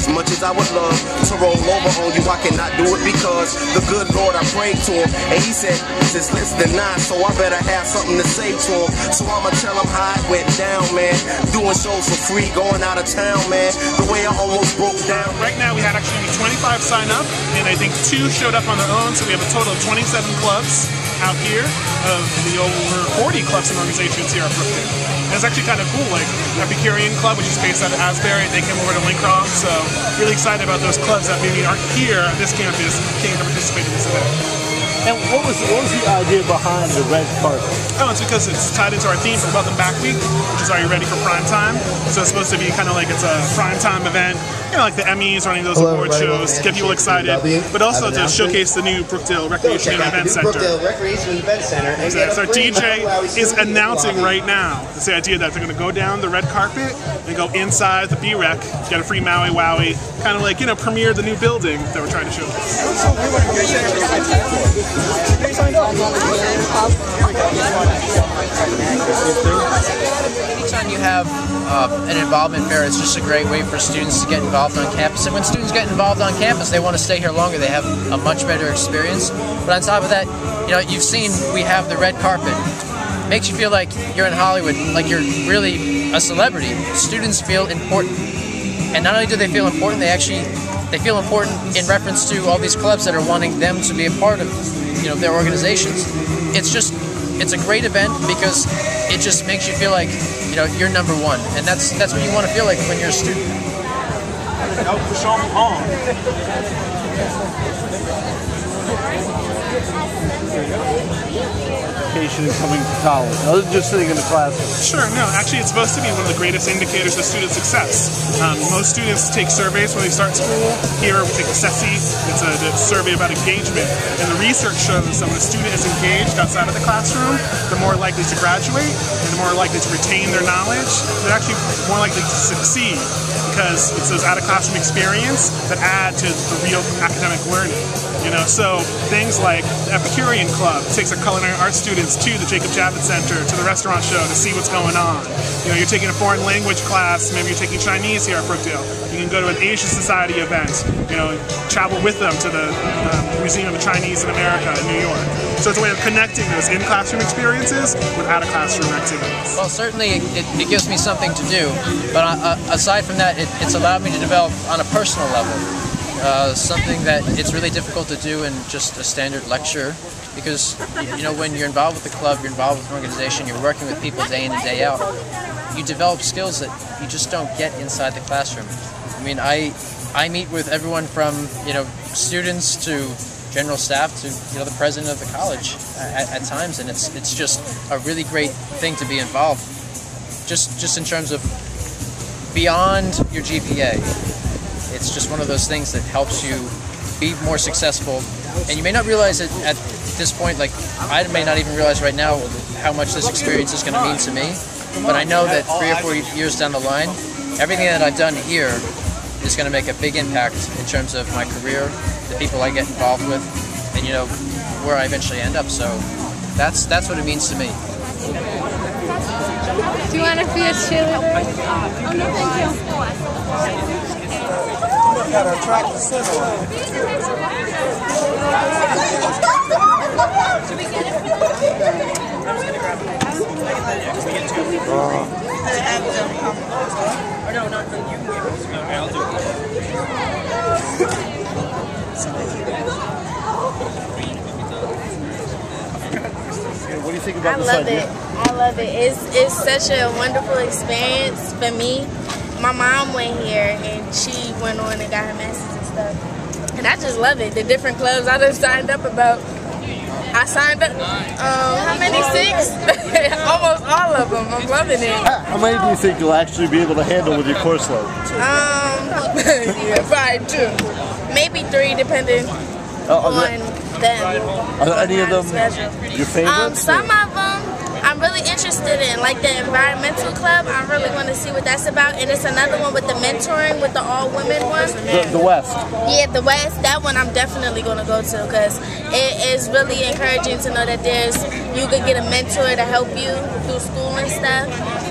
As much as I would love to roll over on you, I cannot do it because the good Lord, I prayed to him, and he said, it's less than 9, so I better have something to say to him. So I'ma tell him how it went down, man. Doing shows for free, going out of town, man. The way I almost broke down. Right now we had actually 25 sign up, and I think 2 showed up on their own, so we have a total of 27 clubs out here of the over 40 clubs and organizations here at Brookdale. And it's actually kind of cool, like Epicurean Club, which is based out of Asbury, they came over to Lincroft, so really excited about those clubs that maybe aren't here at this campus, came to participate in this event. And what was the idea behind the red carpet? Oh, it's because it's tied into our theme for Welcome Back Week, which is Are You Ready for Prime Time? So it's supposed to be kind of like it's a prime time event, you know, like the Emmys or any of those award shows, get people excited, but also to showcase the new Brookdale Recreation and Event Center. Brookdale Recreation and Event Center. So our DJ is announcing right now. It's the idea that they're going to go down the red carpet and go inside the B-Rec, get a free Maui Wowie, kind of like, you know, premiere the new building that we're trying to show. Anytime you have an involvement fair, it's just a great way for students to get involved on campus. And when students get involved on campus, they want to stay here longer. They have a much better experience. But on top of that, you know, you've seen we have the red carpet. It makes you feel like you're in Hollywood, like you're really a celebrity. Students feel important. And not only do they feel important, they feel important in reference to all these clubs that are wanting them to be a part of, you know, their organizations. It's a great event because it just makes you feel like, you know, you're number one, and that's what you want to feel like when you're a student. And coming to college, other than just sitting in the classroom? Sure, no, actually it's supposed to be one of the greatest indicators of student success. Most students take surveys when they start school. Here we take a SESI, it's a survey about engagement, and the research shows that when a student is engaged outside of the classroom, they're more likely to graduate, and they're more likely to retain their knowledge. They're actually more likely to succeed because it's those out-of-classroom experience that add to the real academic learning. You know, so things like the Epicurean Club takes our culinary arts students to the Jacob Javits Center, to the restaurant show to see what's going on. You know, you're taking a foreign language class, maybe you're taking Chinese here at Brookdale. You can go to an Asian Society event, you know, travel with them to the Museum of the Chinese in America in New York. So it's a way of connecting those in-classroom experiences with out-of-classroom activities. Well, certainly it gives me something to do, but aside from that, it's allowed me to develop on a personal level. Something that it's really difficult to do in just a standard lecture, because you know, when you're involved with the club, you're involved with an organization, you're working with people day in and day out, you develop skills that you just don't get inside the classroom. I mean, I meet with everyone from, you know, students to general staff to, you know, the president of the college at times, and it's just a really great thing to be involved, just in terms of beyond your GPA. It's just one of those things that helps you be more successful, and you may not realize it at this point, like I may not even realize right now how much this experience is going to mean to me, but I know that 3 or 4 years down the line, everything that I've done here is going to make a big impact in terms of my career, the people I get involved with, and you know, where I eventually end up. So that's what it means to me. Do you want to be a cheerleader? Oh, no, thank you. Got our track to sit on. Or no, not you. Okay, I'll do What do you think about this idea? I love it. It's such a wonderful experience for me. My mom went here and she went on and got her master's and stuff. And I just love it. The different clubs I done signed up about. I signed up, how many? 6? Almost all of them. I'm loving it. How many do you think you'll actually be able to handle with your course load? Yeah, probably 2. Maybe 3 depending on them. Are any of them your favorites? Some of them I'm really interested in, like the environmental club. I really want to see what that's about. And it's another one with the mentoring, with the all-women one. The West. Yeah, the West. That one I'm definitely going to go to because it is really encouraging to know that you could get a mentor to help you through school and stuff.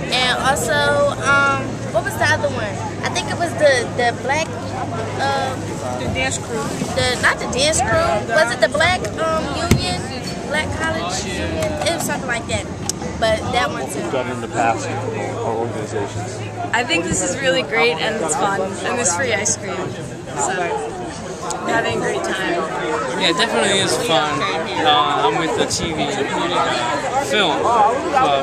And also, what was the other one? I think it was the black The dance crew. Not the dance crew. Was it the Black Union? Black College Union? It was something like that. But that one too. Done in the past or organizations. I think this is really great and it's fun. And there's free ice cream. So I'm having a great time. Yeah, it definitely is fun. I'm with the TV film club,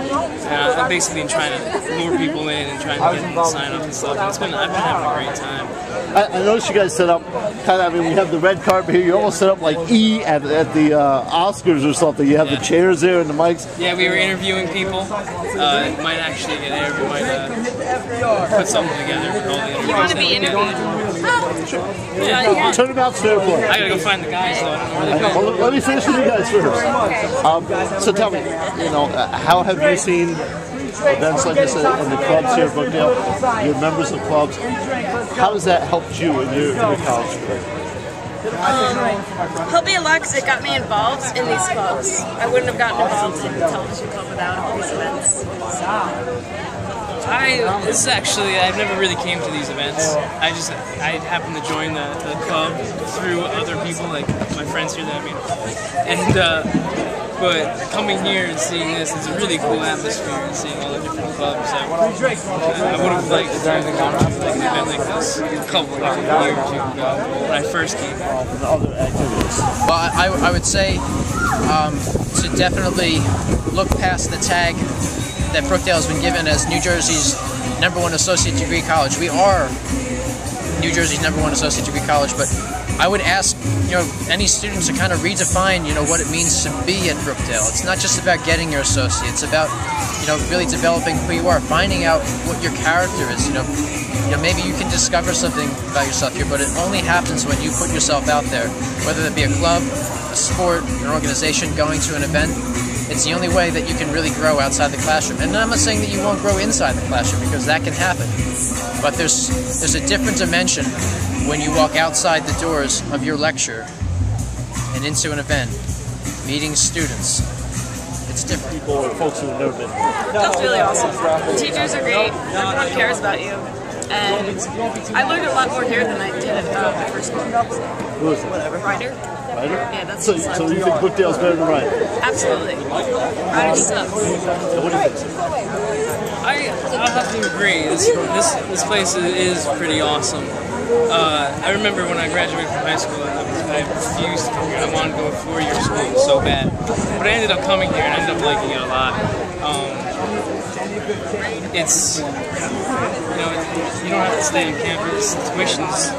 and I'm basically trying to lure people in and trying to get them to sign up and stuff. I've been having a great time. I noticed you guys set up kind of, I mean, we have the red carpet here. You almost set up like E at the Oscars or something. You have the chairs there and the mics. Yeah, we were interviewing people. It might actually get aired. We might put something together with all the interviews. You want to be interviewed? Yeah. Turn them out fair play. I gotta go find the guys though. I don't know where Well, let me finish with you guys first. So tell me, you know, how have you seen events like this in the clubs here at Brookdale? You're members of clubs. How has that helped you in your college career? Helped me a lot because it got me involved in these clubs. I wouldn't have gotten involved in the television club without these events. I've never really came to these events. I happened to join the club through other people, like my friends here that I mean. And but coming here and seeing this, it's a really cool atmosphere and seeing all the different clubs. I would have liked to come to like an event like this a couple like a year or two ago when I first came. Other activities. Well, I would say to definitely look past the tag that Brookdale has been given as New Jersey's #1 associate degree college. We are New Jersey's #1 associate degree college, but I would ask, you know, any students to kind of redefine, you know, what it means to be at Brookdale. It's not just about getting your associate. It's about, you know, really developing who you are, finding out what your character is. You know, maybe you can discover something about yourself here, but it only happens when you put yourself out there, whether it be a club, a sport, an organization, going to an event. It's the only way that you can really grow outside the classroom. And I'm not saying that you won't grow inside the classroom, because that can happen. But there's a different dimension when you walk outside the doors of your lecture and into an event, meeting students. It's different. People or folks who have never been. That's really awesome. The teachers are great. Everyone cares about you. And I learned a lot more here than I did at the first school. Who is it? Ryder? Ryder? Yeah, that's So you think Brookdale's better than Ryder? Absolutely. Ryder sucks. What do you think? I'll have to agree. This place is pretty awesome. I remember when I graduated from high school, I refused to come here. I wanted to go to 4-year school so bad. But I ended up coming here and I ended up liking it a lot. It's, you know, you don't have to stay on campus. Tuition's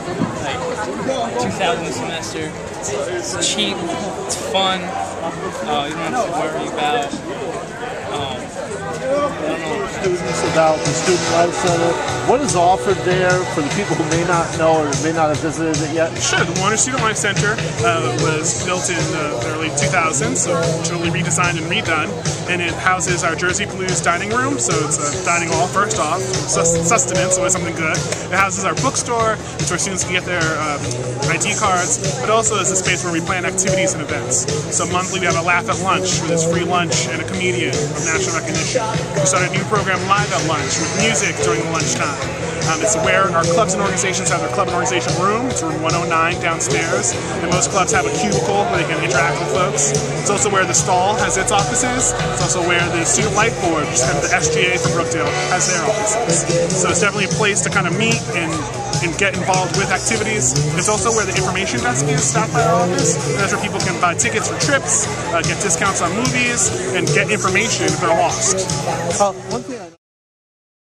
like $2,000 a semester. It's cheap. It's fun. You don't have to worry about students about the Student Life Center. What is offered there for the people who may not know or may not have visited it yet? Sure. The Warner Student Life Center was built in the early 2000s, so totally redesigned and redone, and it houses our Jersey Blues dining room, so it's a dining hall first off, sustenance, so it's something good. It houses our bookstore, which where students can get their ID cards, but also is a space where we plan activities and events. So monthly we have a Laugh at Lunch, where there's free lunch and a comedian of national recognition. We started a new program, Live at Lunch, with music during the lunchtime. It's where our clubs and organizations have their club and organization room. It's room 109 downstairs, and most clubs have a cubicle where they can interact with folks. It's also where the Stall has its offices. It's also where the Student Life Board, which is kind of the SGA for Brookdale, has their offices. So it's definitely a place to kind of meet and get involved with activities. It's also where the information desk is, staffed by our office. And that's where people can buy tickets for trips, get discounts on movies, and get information if they're lost. One thing I